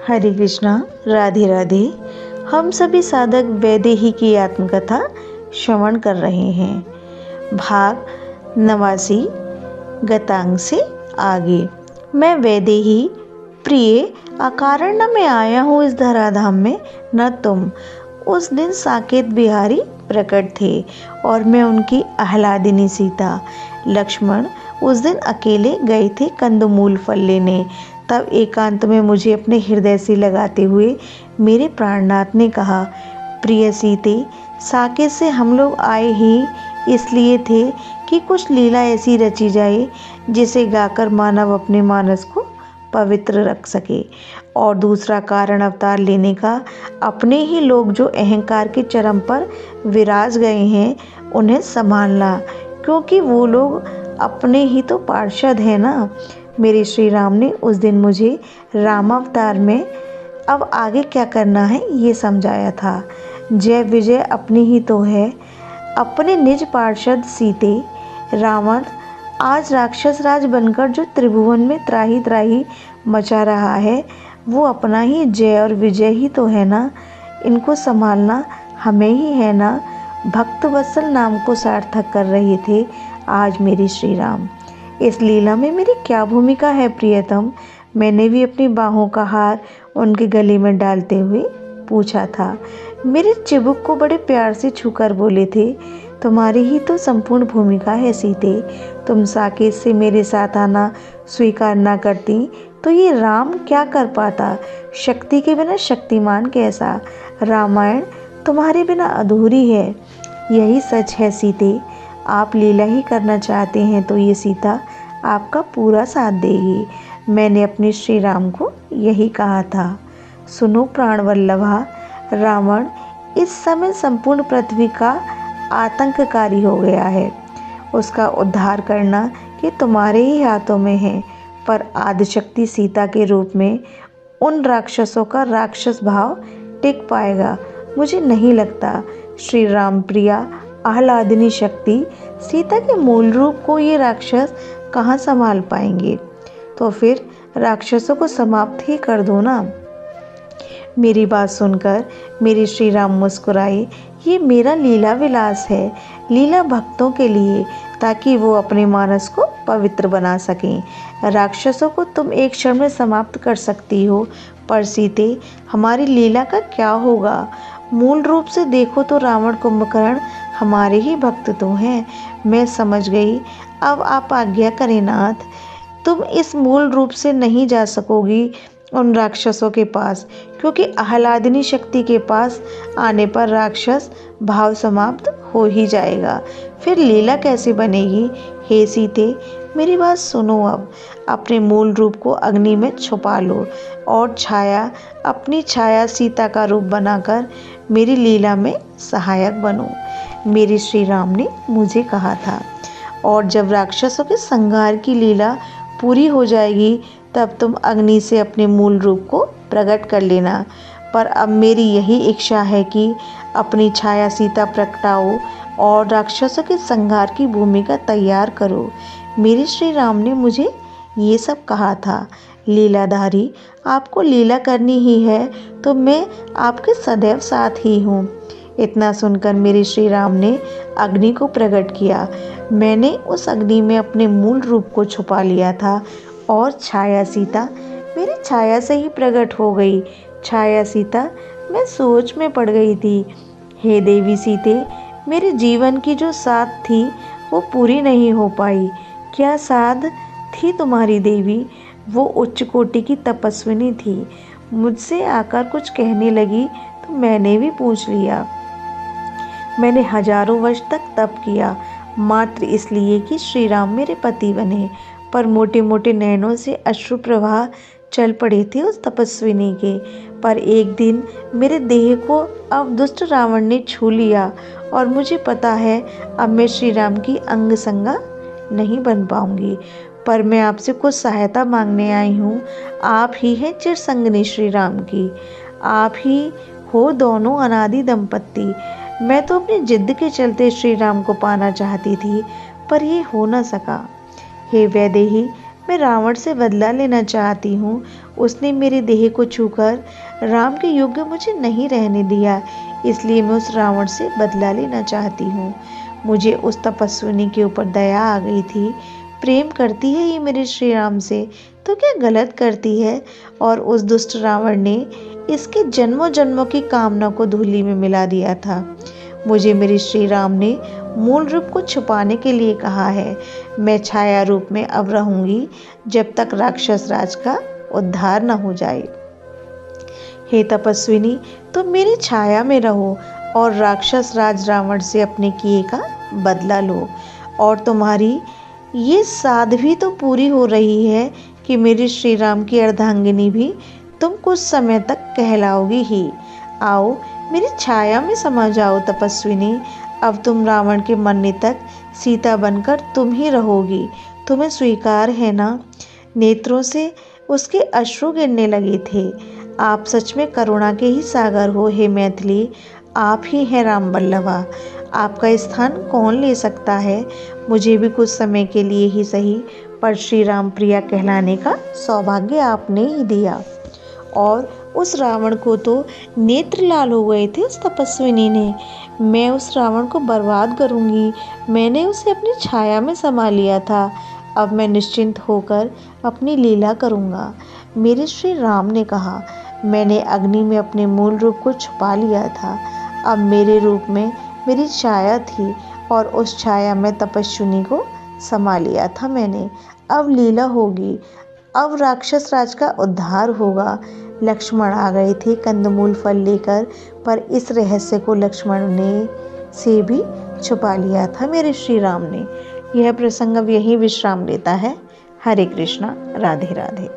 हरे कृष्णा, राधे राधे। हम सभी साधक वैदेही की आत्मकथा श्रवण कर रहे हैं। भाग 89 गतांग से आगे। मैं वैदेही प्रिय, अकारण न मैं आया हूँ इस धराधाम में, न तुम। उस दिन साकेत बिहारी प्रकट थे और मैं उनकी आह्लादिनी सीता। लक्ष्मण उस दिन अकेले गए थे कंदमूल फल लेने। तब एकांत में मुझे अपने हृदय से लगाते हुए मेरे प्राणनाथ ने कहा, प्रिय सीते, साकेत से हम लोग आए ही इसलिए थे कि कुछ लीला ऐसी रची जाए जिसे गाकर मानव अपने मानस को पवित्र रख सके। और दूसरा कारण अवतार लेने का, अपने ही लोग जो अहंकार के चरम पर विराज गए हैं उन्हें संभालना, क्योंकि वो लोग अपने ही तो पार्षद हैं ना। मेरे श्री राम ने उस दिन मुझे रामावतार में अब आगे क्या करना है ये समझाया था। जय विजय अपनी ही तो है। अपने निज पार्षद सीते रावण आज राक्षस राज बनकर जो त्रिभुवन में त्राही त्राही मचा रहा है, वो अपना ही जय और विजय ही तो है ना। इनको संभालना हमें ही है ना। भक्त वत्सल नाम को सार्थक कर रहे थे आज मेरे श्री राम। इस लीला में मेरी क्या भूमिका है प्रियतम? मैंने भी अपनी बाहों का हार उनके गले में डालते हुए पूछा था। मेरे चिबुक को बड़े प्यार से छूकर बोले थे, तुम्हारी ही तो संपूर्ण भूमिका है सीते। तुम साकेत से मेरे साथ आना स्वीकार ना करती तो ये राम क्या कर पाता। शक्ति के बिना शक्तिमान कैसा। रामायण तुम्हारे बिना अधूरी है। यही सच है सीते। आप लीला ही करना चाहते हैं तो ये सीता आपका पूरा साथ देगी। मैंने अपने श्री राम को यही कहा था। सुनो प्राण वल्लभा, रावण इस समय संपूर्ण पृथ्वी का आतंककारी हो गया है। उसका उद्धार करना ये तुम्हारे ही हाथों में है। पर आदिशक्ति सीता के रूप में उन राक्षसों का राक्षस भाव टिक पाएगा, मुझे नहीं लगता। श्री राम प्रिया आह्लादिनी शक्ति सीता के मूल रूप को ये राक्षस कहाँ संभाल पाएंगे। तो फिर राक्षसों को समाप्त ही कर दो ना। मेरी बात सुनकर मेरे श्री राम मुस्कुराए। ये मेरा लीला विलास है, लीला भक्तों के लिए, ताकि वो अपने मानस को पवित्र बना सकें। राक्षसों को तुम एक क्षण में समाप्त कर सकती हो, पर सीते हमारी लीला का क्या होगा? मूल रूप से देखो तो रावण कुंभकर्ण हमारे ही भक्त तो हैं। मैं समझ गई। अब आप आज्ञा करें नाथ। तुम इस मूल रूप से नहीं जा सकोगी उन राक्षसों के पास, क्योंकि आह्लादिनी शक्ति के पास आने पर राक्षस भाव समाप्त हो ही जाएगा। फिर लीला कैसे बनेगी? हे सीते, मेरी बात सुनो। अब अपने मूल रूप को अग्नि में छुपा लो और अपनी छाया सीता का रूप बनाकर मेरी लीला में सहायक बनो, मेरे श्री राम ने मुझे कहा था। और जब राक्षसों के संहार की लीला पूरी हो जाएगी तब तुम अग्नि से अपने मूल रूप को प्रकट कर लेना। पर अब मेरी यही इच्छा है कि अपनी छाया सीता प्रगटाओ और राक्षसों के संहार की भूमिका तैयार करो। मेरे श्री राम ने मुझे ये सब कहा था। लीलाधारी, आपको लीला करनी ही है तो मैं आपके सदैव साथ ही हूँ। इतना सुनकर मेरे श्री राम ने अग्नि को प्रकट किया। मैंने उस अग्नि में अपने मूल रूप को छुपा लिया था और छाया सीता मेरी छाया से ही प्रकट हो गई। छाया सीता, मैं सोच में पड़ गई थी। हे देवी सीते, मेरे जीवन की जो साध थी वो पूरी नहीं हो पाई। क्या साध थी तुम्हारी देवी? वो उच्च कोटि की तपस्विनी थी। मुझसे आकर कुछ कहने लगी तो मैंने भी पूछ लिया। मैंने हजारों वर्ष तक तप किया, मात्र इसलिए कि श्री राम मेरे पति बने। पर मोटे मोटे नैनों से अश्रु प्रवाह चल पड़े थे उस तपस्विनी के। पर एक दिन मेरे देह को अब दुष्ट रावण ने छू लिया और मुझे पता है अब मैं श्री राम की अंग संगा नहीं बन पाऊंगी। पर मैं आपसे कुछ सहायता मांगने आई हूँ। आप ही हैं चिरसंगिनी श्री राम की। आप ही हो दोनों अनादि दंपत्ति। मैं तो अपनी जिद के चलते श्री राम को पाना चाहती थी, पर ये हो न सका। हे वैदेही, मैं रावण से बदला लेना चाहती हूँ। उसने मेरे देह को छूकर राम के योग्य मुझे नहीं रहने दिया, इसलिए मैं उस रावण से बदला लेना चाहती हूँ। मुझे उस तपस्विनी के ऊपर दया आ गई थी। प्रेम करती है ये मेरे श्री राम से तो क्या गलत करती है? और उस दुष्ट रावण ने इसके जन्मों जन्मों की कामना को धूलि में मिला दिया था। मुझे मेरे श्री राम ने मूल रूप को छुपाने के लिए कहा है। मैं छाया रूप में अब रहूंगी जब तक राक्षस राज का उद्धार न हो जाए। हे तपस्विनी, तुम मेरी छाया में रहो और राक्षस राज रावण से अपने किए का बदला लो। और तुम्हारी ये साध भी तो पूरी हो रही है कि मेरे श्री राम की अर्धांगिनी भी तुम कुछ समय तक कहलाओगी ही। आओ मेरी छाया में समा जाओ तपस्विनी। अब तुम रावण के मरने तक सीता बनकर तुम ही रहोगी। तुम्हें स्वीकार है ना? नेत्रों से उसके अश्रु गिरने लगे थे। आप सच में करुणा के ही सागर हो हे मैथिली। आप ही हैं राम बल्लभा। आपका स्थान कौन ले सकता है? मुझे भी कुछ समय के लिए ही सही, पर श्री राम प्रिया कहलाने का सौभाग्य आपने ही दिया। और उस रावण को तो नेत्र लाल हो गए थे उस तपस्विनी ने। मैं उस रावण को बर्बाद करूंगी। मैंने उसे अपनी छाया में समा लिया था। अब मैं निश्चिंत होकर अपनी लीला करूंगा। मेरे श्री राम ने कहा, मैंने अग्नि में अपने मूल रूप को छुपा लिया था। अब मेरे रूप में मेरी छाया थी और उस छाया में तपस्विनी को समा लिया था मैंने। अब लीला होगी, अब राक्षस राज का उद्धार होगा। लक्ष्मण आ गए थे कंदमूल फल लेकर, पर इस रहस्य को लक्ष्मण ने से भी छुपा लिया था मेरे श्री राम ने। यह प्रसंग अब यहीं विश्राम लेता है। हरे कृष्णा, राधे राधे।